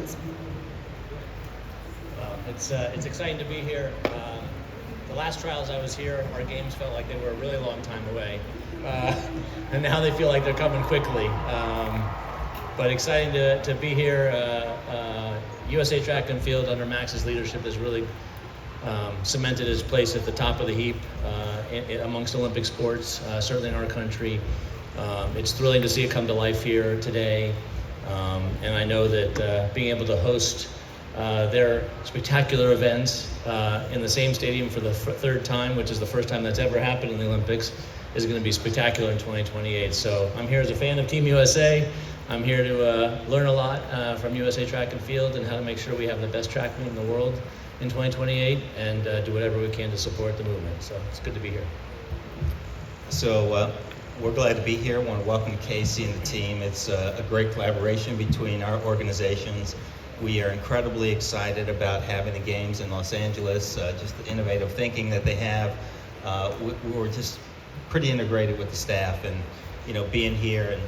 Congratulations. It's exciting to be here. The last trials I was here, our games felt like they were a really long time away, and now they feel like they're coming quickly. But exciting to be here. USA Track and Field under Max's leadership has really cemented his place at the top of the heap amongst Olympic sports, certainly in our country. It's thrilling to see it come to life here today, and I know that being able to host their spectacular events in the same stadium for the third time, which is the first time that's ever happened in the Olympics, is going to be spectacular in 2028. So I'm here as a fan of Team USA. I'm here to learn a lot from USA Track and Field and how to make sure we have the best track meet in the world in 2028 and do whatever we can to support the movement. So it's good to be here. So we're glad to be here. I want to welcome Casey and the team. It's a great collaboration between our organizations. We are incredibly excited about having the games in Los Angeles, just the innovative thinking that they have. We're just pretty integrated with the staff, and being here and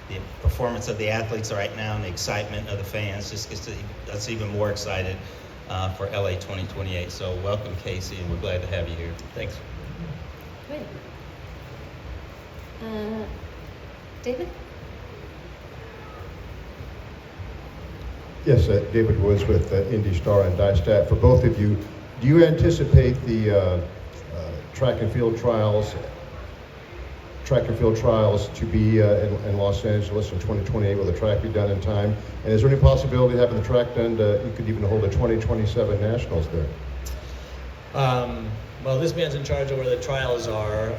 the performance of the athletes right now and the excitement of the fans just gets us even more excited for LA 2028. So welcome, Casey, and we're glad to have you here. Thanks. Great. David? Yes, David Woods with Indy Star and DieStat. For both of you, do you anticipate the track and field trials to be in Los Angeles in 2028? Will the track be done in time? And is there any possibility of having the track done you could even hold a 2027 Nationals there? Well, this man's in charge of where the trials are.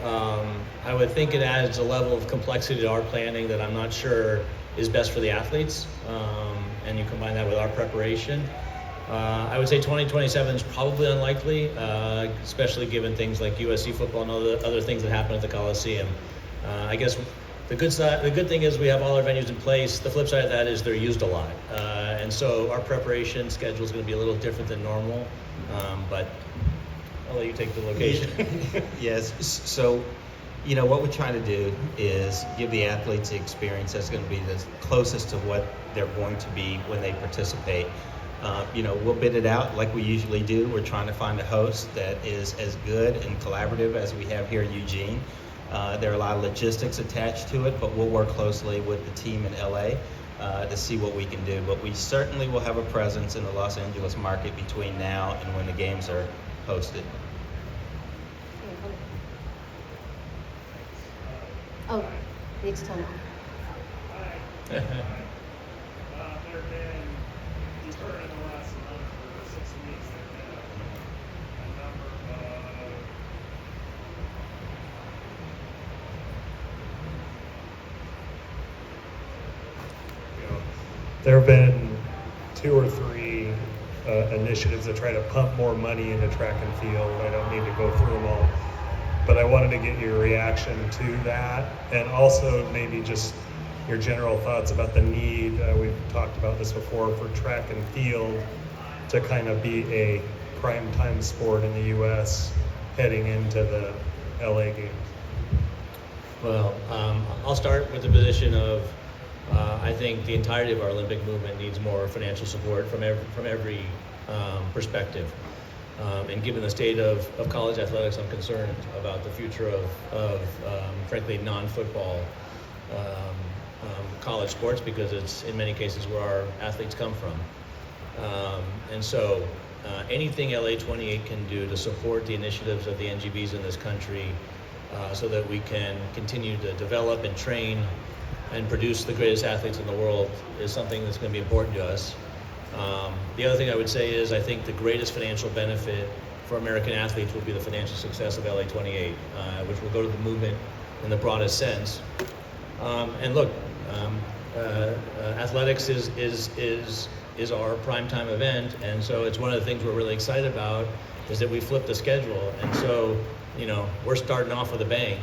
I would think it adds a level of complexity to our planning that I'm not sure is best for the athletes. And you combine that with our preparation. I would say 2027 is probably unlikely, especially given things like USC football and other things that happen at the Coliseum. I guess the good thing is we have all our venues in place. The flip side of that is they're used a lot. And so our preparation schedule is going to be a little different than normal. But I'll let you take the location. Yes. So, what we're trying to do is give the athletes the experience that's going to be the closest to what they're going to be when they participate. We'll bid it out like we usually do. We're trying to find a host that is as good and collaborative as we have here in Eugene. There are a lot of logistics attached to it, but we'll work closely with the team in LA to see what we can do. But we certainly will have a presence in the Los Angeles market between now and when the games are hosted. Oh, needs to turn on. There have been 2 or 3 initiatives that try to pump more money into track and field. I don't need to go through them all, but I wanted to get your reaction to that, and also maybe just your general thoughts about the need, we've talked about this before, for track and field to kind of be a primetime sport in the U.S. heading into the LA games. Well, I'll start with the position of I think the entirety of our Olympic movement needs more financial support from every perspective. And given the state of college athletics, I'm concerned about the future of frankly, non-football college sports, because it's in many cases where our athletes come from. And so anything LA 28 can do to support the initiatives of the NGBs in this country so that we can continue to develop and train and produce the greatest athletes in the world is something that's going to be important to us. The other thing I would say is I think the greatest financial benefit for American athletes will be the financial success of LA 28, which will go to the movement in the broadest sense. And look, athletics is our primetime event, and so it's one of the things we're really excited about is that we flipped the schedule, and so we're starting off with a bang.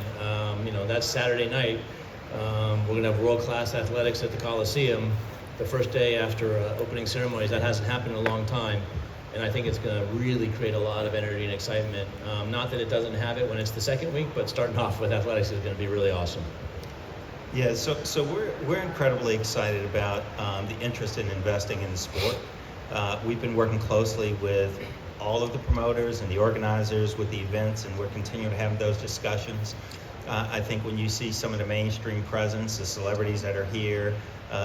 That's Saturday night. We're going to have world-class athletics at the Coliseum the first day after opening ceremonies. That hasn't happened in a long time, and I think it's going to really create a lot of energy and excitement. Not that it doesn't have it when it's the second week, but starting off with athletics is going to be really awesome. Yeah, so we're incredibly excited about the interest in investing in the sport. We've been working closely with all of the promoters and the organizers with the events, and we're continuing to have those discussions. I think when you see some of the mainstream presence, the celebrities that are here,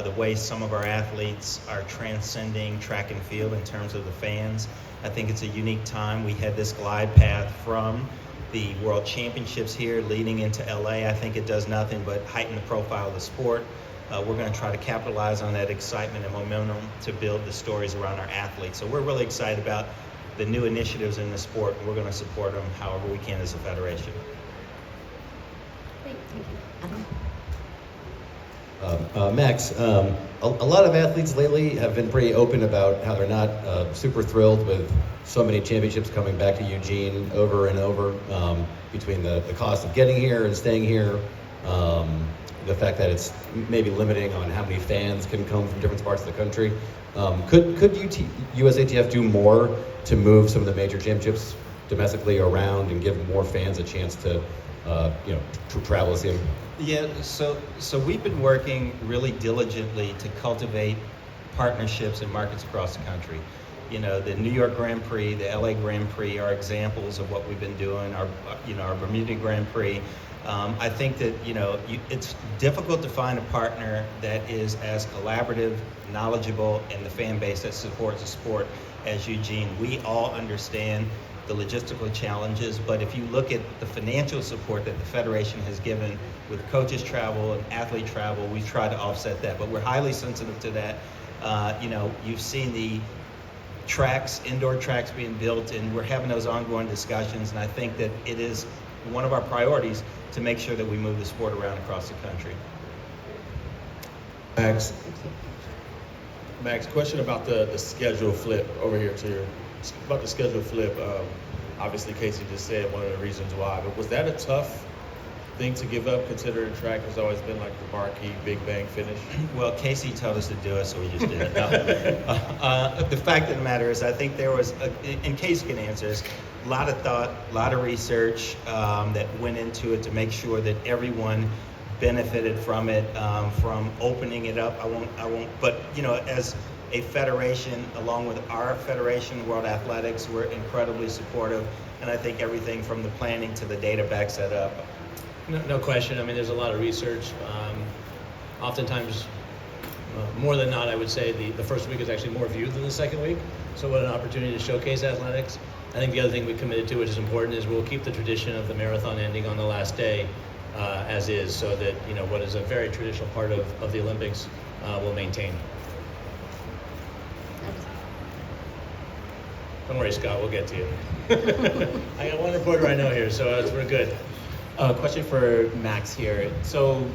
the way some of our athletes are transcending track and field in terms of the fans, I think it's a unique time. We had this glide path from the World Championships here leading into LA. I think it does nothing but heighten the profile of the sport. We're going to try to capitalize on that excitement and momentum to build the stories around our athletes. So we're really excited about the new initiatives in the sport, and we're going to support them however we can as a federation. Great, thank you. Max, a lot of athletes lately have been pretty open about how they're not super thrilled with so many championships coming back to Eugene over and over, between the cost of getting here and staying here, the fact that it's maybe limiting on how many fans can come from different parts of the country. Could USATF do more to move some of the major championships domestically around and give more fans a chance to travel to see them? Yeah, so we've been working really diligently to cultivate partnerships in markets across the country. You know, the New York Grand Prix, the LA Grand Prix are examples of what we've been doing. Our Bermuda Grand Prix. I think that it's difficult to find a partner that is as collaborative, knowledgeable, and the fan base that supports the sport as Eugene. We all understand the logistical challenges, but if you look at the financial support that the Federation has given with coaches travel and athlete travel, we try to offset that, but we're highly sensitive to that. You've seen the tracks, indoor tracks being built, and we're having those ongoing discussions, and I think that it is one of our priorities to make sure that we move the sport around across the country. Max, question about the schedule flip over here to your, about the schedule flip. Obviously, Casey just said one of the reasons why, but was that a tough thing to give up, considering track has always been like the marquee big bang finish? Well, Casey told us to do it, so we just did it. No. The fact of the matter is, I think there was, and Casey can answer this, a lot of thought, a lot of research that went into it to make sure that everyone benefited from it, from opening it up. I won't, but as a federation, along with our federation, World Athletics, we're incredibly supportive, and I think everything from the planning to the data backs that up. No question. I mean, there's a lot of research. Oftentimes, more than not, I would say the first week is actually more viewed than the second week. So what an opportunity to showcase athletics. I think the other thing we committed to, which is important, is we'll keep the tradition of the marathon ending on the last day as is, so that what is a very traditional part of the Olympics will maintain. Don't worry, Scott, we'll get to you. I got one reporter I know here, so we're good. Question for Max here. So,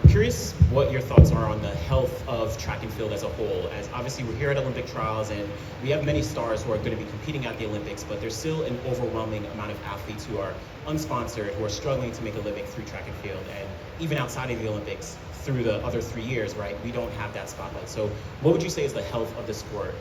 curious what your thoughts are on the health of track and field as a whole, as obviously we're here at Olympic trials and we have many stars who are going to be competing at the Olympics, but there's still an overwhelming amount of athletes who are unsponsored, who are struggling to make a living through track and field, and even outside of the Olympics, through the other 3 years, right, we don't have that spotlight. So what would you say is the health of the sport?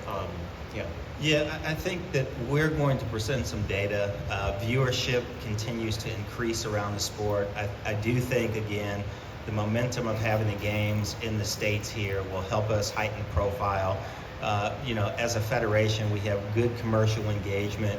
Yeah, I think that we're going to present some data. Viewership continues to increase around the sport. I do think, again, the momentum of having the games in the States here will help us heighten profile. As a federation, we have good commercial engagement.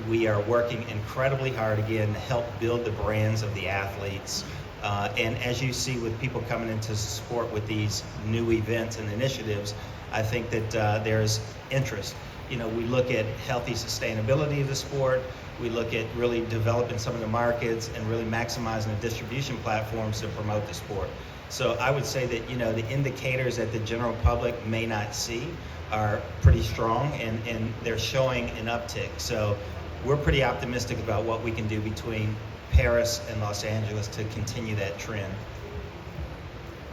We are working incredibly hard, again, to help build the brands of the athletes. And as you see with people coming into sport with these new events and initiatives, I think that there's interest. We look at healthy sustainability of the sport. We look at really developing some of the markets and really maximizing the distribution platforms to promote the sport. So I would say that, the indicators that the general public may not see are pretty strong, and they're showing an uptick. So we're pretty optimistic about what we can do between Paris and Los Angeles to continue that trend.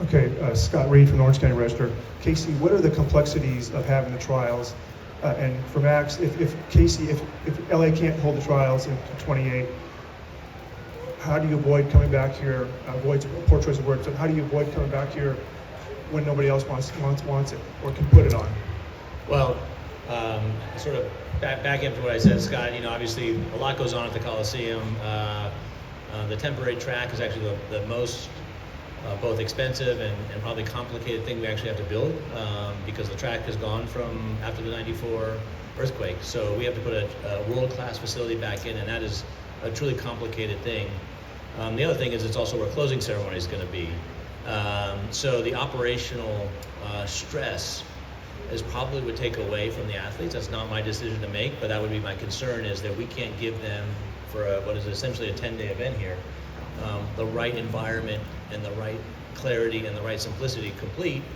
Okay, Scott Reed from the Orange County Register. Casey, what are the complexities of having the trials? And for Max, if LA can't hold the trials in 28, how do you avoid coming back here? Avoid's a poor choice of words. So how do you avoid coming back here when nobody else wants it or can put it on? Well, sort of back into what I said, Scott. Obviously a lot goes on at the Coliseum. The temporary track is actually the most both expensive and probably complicated thing we actually have to build because the track has gone from after the '94 earthquake. So we have to put a world-class facility back in, and that is a truly complicated thing. The other thing is it's also where closing ceremony is going to be. So the operational stress is probably would take away from the athletes. That's not my decision to make, but that would be my concern, is that we can't give them, for what is essentially a 10-day event here, the right environment and the right clarity and the right simplicity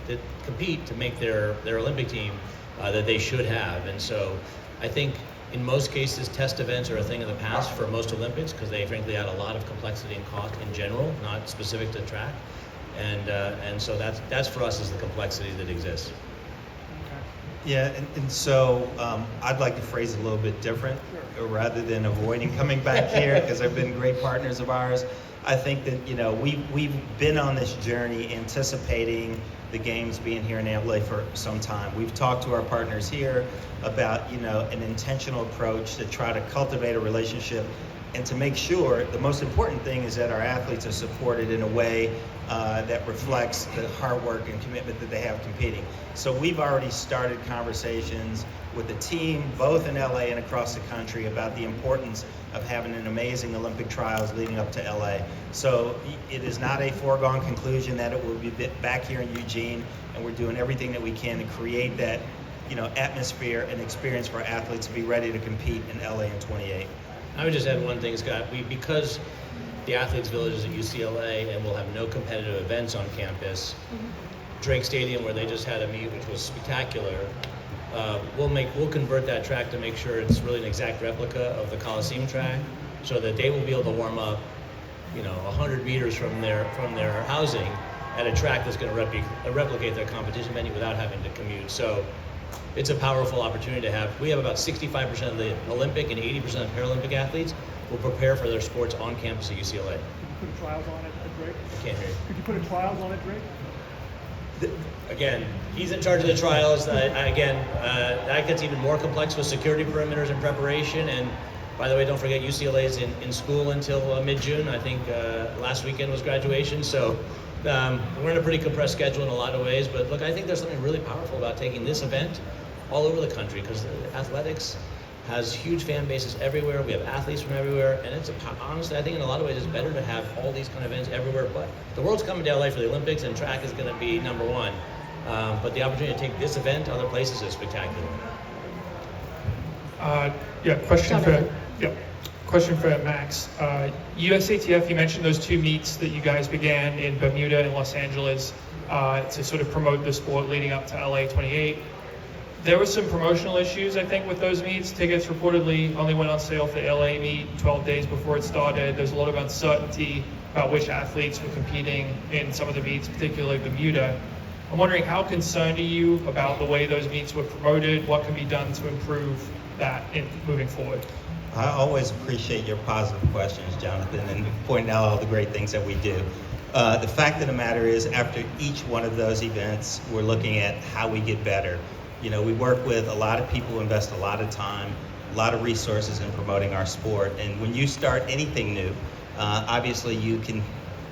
to compete to make their Olympic team that they should have. And so I think in most cases test events are a thing of the past for most Olympics because they frankly add a lot of complexity and cost in general, not specific to track. And so that's for us is the complexity that exists. Yeah, and so I'd like to phrase it a little bit different, rather than avoiding coming back here because they've been great partners of ours. I think that we've been on this journey anticipating the games being here in LA for some time. We've talked to our partners here about an intentional approach to try to cultivate a relationship and to make sure the most important thing is that our athletes are supported in a way that reflects the hard work and commitment that they have competing. So we've already started conversations with the team, both in LA and across the country, about the importance of having an amazing Olympic trials leading up to LA. So it is not a foregone conclusion that it will be back here in Eugene, and we're doing everything that we can to create that atmosphere and experience for athletes to be ready to compete in LA in 28. I would just add one thing, Scott. Because the Athletes Village is at UCLA and we'll have no competitive events on campus, Drake Stadium, where they just had a meet, which was spectacular, we'll convert that track to make sure it's really an exact replica of the Coliseum track, so that they will be able to warm up, 100 meters from their housing at a track that's going to replicate their competition venue without having to commute. So it's a powerful opportunity to have. We have about 65% of the Olympic and 80% of Paralympic athletes will prepare for their sports on campus at UCLA. Could you put trials on it at Drake? I can't hear you. Could you put trials on it, Drake? Again, he's in charge of the trials. That gets even more complex with security perimeters and preparation. And by the way, don't forget UCLA is in school until mid-June. I think last weekend was graduation. So we're in a pretty compressed schedule in a lot of ways. But look, I think there's something really powerful about taking this event all over the country, because athletics has huge fan bases everywhere. We have athletes from everywhere, and honestly, I think in a lot of ways it's better to have all these kind of events everywhere. But the world's coming to LA for the Olympics, and track is going to be number one. But the opportunity to take this event to other places is spectacular. Question for Max. USATF, you mentioned those two meets that you guys began in Bermuda and Los Angeles to sort of promote the sport leading up to LA 28. There were some promotional issues, I think, with those meets. Tickets reportedly only went on sale for the LA meet 12 days before it started. There's a lot of uncertainty about which athletes were competing in some of the meets, particularly Bermuda. I'm wondering, how concerned are you about the way those meets were promoted? What can be done to improve that in moving forward? I always appreciate your positive questions, Jonathan, and pointing out all the great things that we do. The fact of the matter is, after each one of those events, we're looking at how we get better. We work with a lot of people who invest a lot of time, a lot of resources in promoting our sport. And when you start anything new, obviously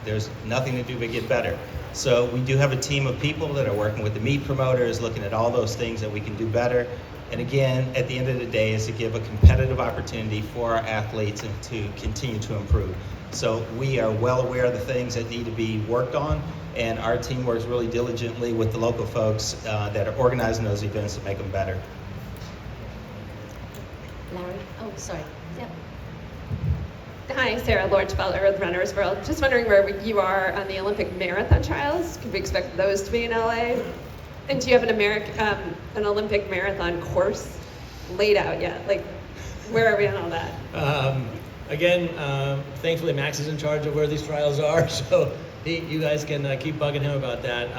there's nothing to do but get better. So we do have a team of people that are working with the meet promoters, looking at all those things that we can do better. And again, at the end of the day, is to give a competitive opportunity for our athletes and to continue to improve. So we are well aware of the things that need to be worked on, and our team works really diligently with the local folks that are organizing those events to make them better. Larry? Oh, sorry. Yep. Hi, Sarah Lorch-Feller with Runner's World. Just wondering where you are on the Olympic marathon trials. Could we expect those to be in LA? And do you have an Olympic marathon course laid out yet? Like, where are we on all that? Thankfully Max is in charge of where these trials are, so you guys can keep bugging him about that.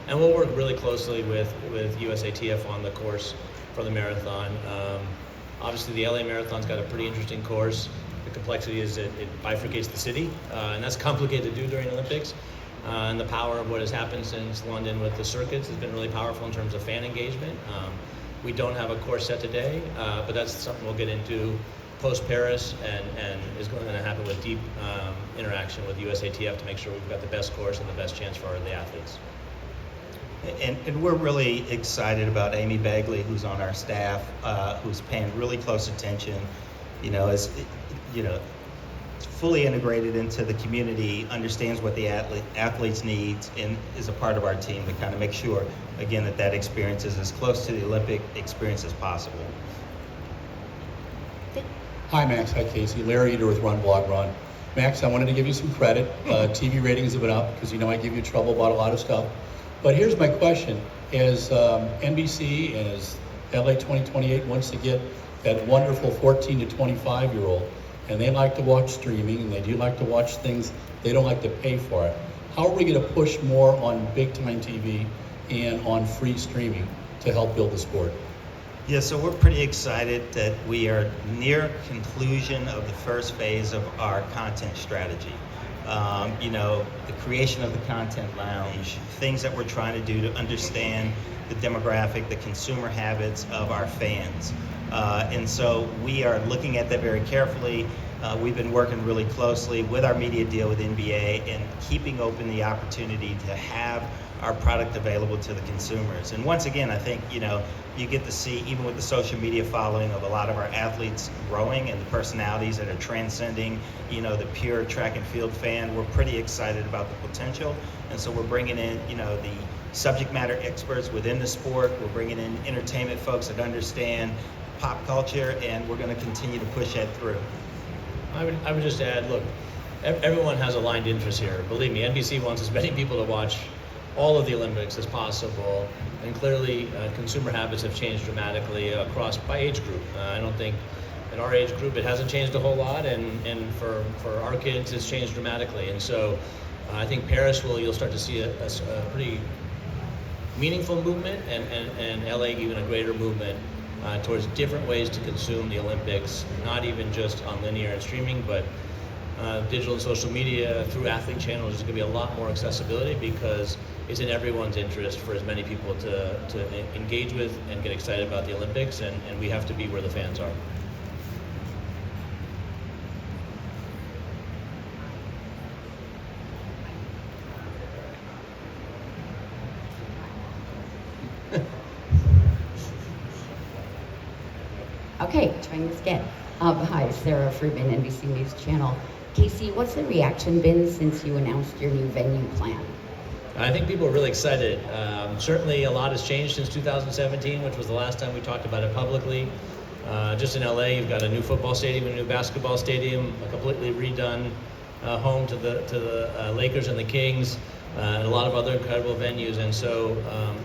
And we'll work really closely with USATF on the course for the marathon. Obviously the LA Marathon's got a pretty interesting course. The complexity is it bifurcates the city, and that's complicated to do during Olympics. And the power of what has happened since London with the circuits has been really powerful in terms of fan engagement. We don't have a course set today, but that's something we'll get into post-Paris, and is going to happen with deep interaction with USATF to make sure we've got the best course and the best chance for the athletes. And we're really excited about Amy Bagley, who's on our staff, who's paying really close attention, fully integrated into the community, understands what the athletes need, and is a part of our team to kind of make sure, again, that experience is as close to the Olympic experience as possible. Hi, Max. Hi, Casey. Larry Eater with Run Blog Run. Max, I wanted to give you some credit. TV ratings have been up because I give you trouble about a lot of stuff. But here's my question. As NBC and as LA 2028 wants to get that wonderful 14 to 25-year-old, and they like to watch streaming, and they do like to watch things, they don't like to pay for it. How are we going to push more on big-time TV and on free streaming to help build the sport? Yeah, so we're pretty excited that we are near conclusion of the first phase of our content strategy. The creation of the content lounge, things that we're trying to do to understand the demographic, the consumer habits of our fans. And so we are looking at that very carefully. We've been working really closely with our media deal with NBA and keeping open the opportunity to have our product available to the consumers. And once again, I think, you get to see, even with the social media following of a lot of our athletes growing and the personalities that are transcending, the pure track and field fan, we're pretty excited about the potential. And so we're bringing in, the subject matter experts within the sport. We're bringing in entertainment folks that understand pop culture, and we're going to continue to push that through. I would just add, look, everyone has aligned interests here. Believe me, NBC wants as many people to watch all of the Olympics as possible, and clearly consumer habits have changed dramatically by age group. I don't think at our age group it hasn't changed a whole lot, and for our kids it's changed dramatically. And so I think Paris you'll start to see a pretty meaningful movement, and LA even a greater movement towards different ways to consume the Olympics, not even just on linear and streaming, but digital and social media through athlete channels. There's going to be a lot more accessibility because it's in everyone's interest for as many people to engage with and get excited about the Olympics, and we have to be where the fans are. Okay, trying this again. Hi, Sarah Friedman, NBC News Channel. Casey, what's the reaction been since you announced your new venue plan? I think people are really excited. Certainly a lot has changed since 2017, which was the last time we talked about it publicly. Just in LA, you've got a new football stadium, a new basketball stadium, a completely redone home to the Lakers and the Kings, and a lot of other incredible venues. And so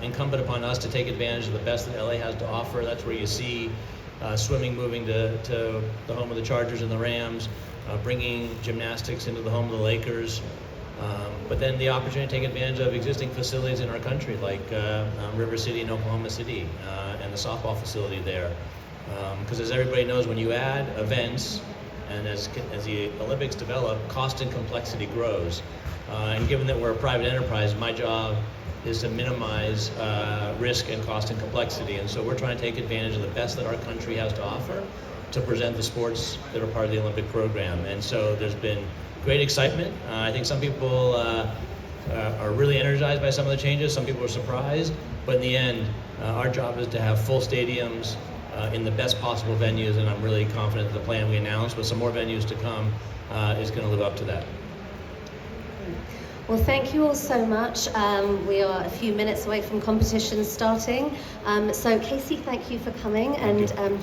incumbent upon us to take advantage of the best that LA has to offer. That's where you see swimming moving to the home of the Chargers and the Rams, bringing gymnastics into the home of the Lakers, but then the opportunity to take advantage of existing facilities in our country, like River City in Oklahoma City, and the softball facility there. Because as everybody knows, when you add events, and as the Olympics develop, cost and complexity grows. And given that we're a private enterprise, my job is to minimize risk and cost and complexity. And so we're trying to take advantage of the best that our country has to offer to present the sports that are part of the Olympic program. And so there's been great excitement. I think some people are really energized by some of the changes. Some people are surprised. But in the end, our job is to have full stadiums in the best possible venues. And I'm really confident that the plan we announced, with some more venues to come, is going to live up to that. Well, thank you all so much. We are a few minutes away from competition starting. So Casey, thank you for coming. And